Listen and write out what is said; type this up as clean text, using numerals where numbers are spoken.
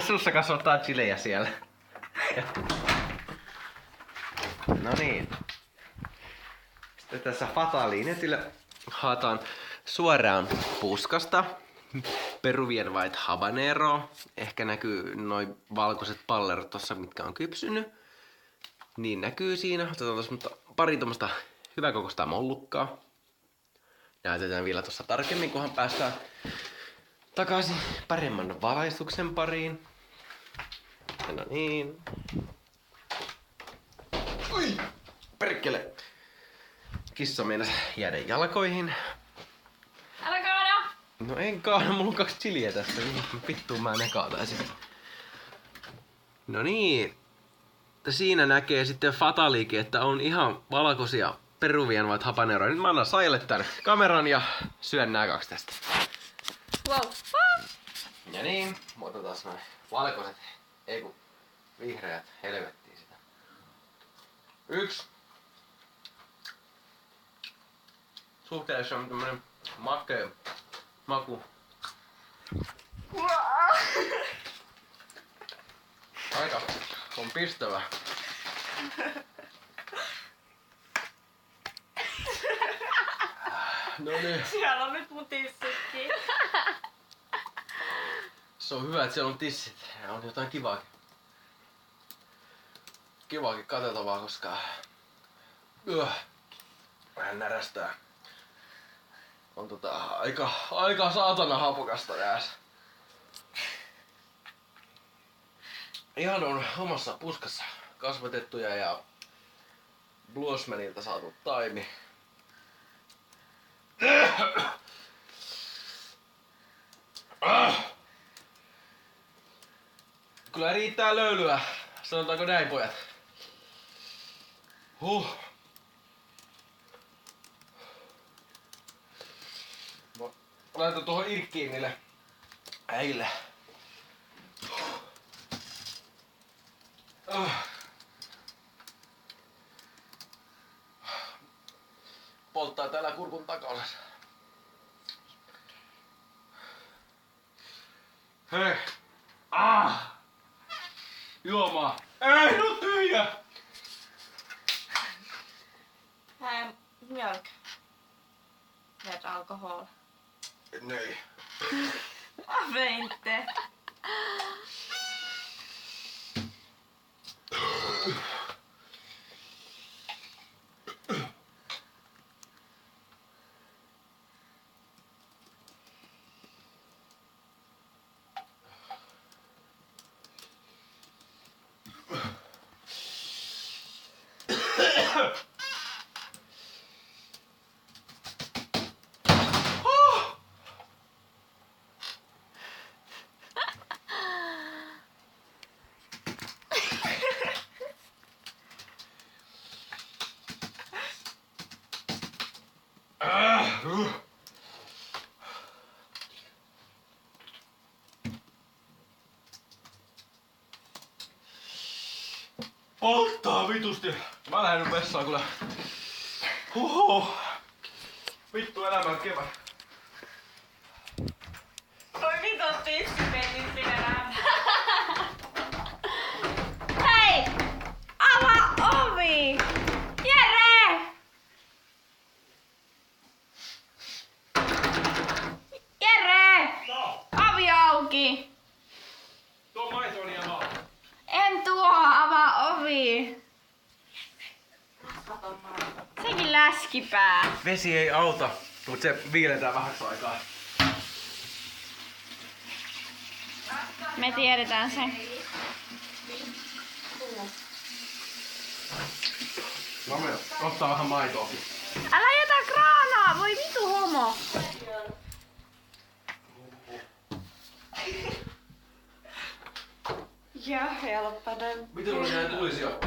Sussa kasvattaa chilejä siellä. No niin. Sitten tässä Fataliinetillä haetaan suoraan puskasta Peruvian White Habanero. Ehkä näkyy noin valkoiset pallerot tossa, mitkä on kypsynyt. Niin näkyy siinä. Otetaan tossa pari tommoista hyväkokoista mollukkaa. Näytetään vielä tuossa tarkemmin, kunhan päästään takaisin paremman valaistuksen pariin. No niin. Ui! Perkele! Kissa meinasi jäädä jalkoihin. Älä kaada! No en kaada, mulla on 2 chiliä tässä. Vittuun mä ne kaataisin. No niin. Siinä näkee sitten Fataliikin, että on ihan valkoisia Peruvian White Habanero. Nyt mä annan Saille tän kameran ja syön nää 2 tästä. Wow. Ja niin, otetaan noin valkoiset, ei kun vihreät, helvettiin sitä. 1. Suhteessa on tämmönen makea maku. Aika on pistävä. No niin. Siellä on nyt mun tissitkin. Se on hyvä, että siellä on tissit. Ja on jotain kivaakin katseltavaa, koska vähän närästää. On aika saatana hapokasta jääs. Ihan on omassa puskassa kasvatettuja ja Bluesmanilta saatu taimi. Kyllä riittää löylyä, sanotaanko näin pojat. Mä laitan tuohon irkkiin niille äille. Polttaa täällä kurkun takaosassa. Hei! Juomaa! Ei, no tyhjä! Mjölk. Med alkohol. Nej. Varför inte? Polttaa vitusti. Mä lähden nyt vessaan kyllä. Huhhuh. Vittu elämän kevät. Oi vitut tissipennin sinä nähdä. Hei! Avaa ovi! Jere! Jere! No, Ovi auki! tuo maitoni ja maa. En tuo, avaa ovi! Sekin läskipää. Vesi ei auta, mut se viiletään vähäksi aikaa. Me tiedetään se. No me ottaa vähän maitoakin. Älä jätä kraanaa! Voi vitu homo! Ja, helpponen. Miten mulla näin tulisi jo?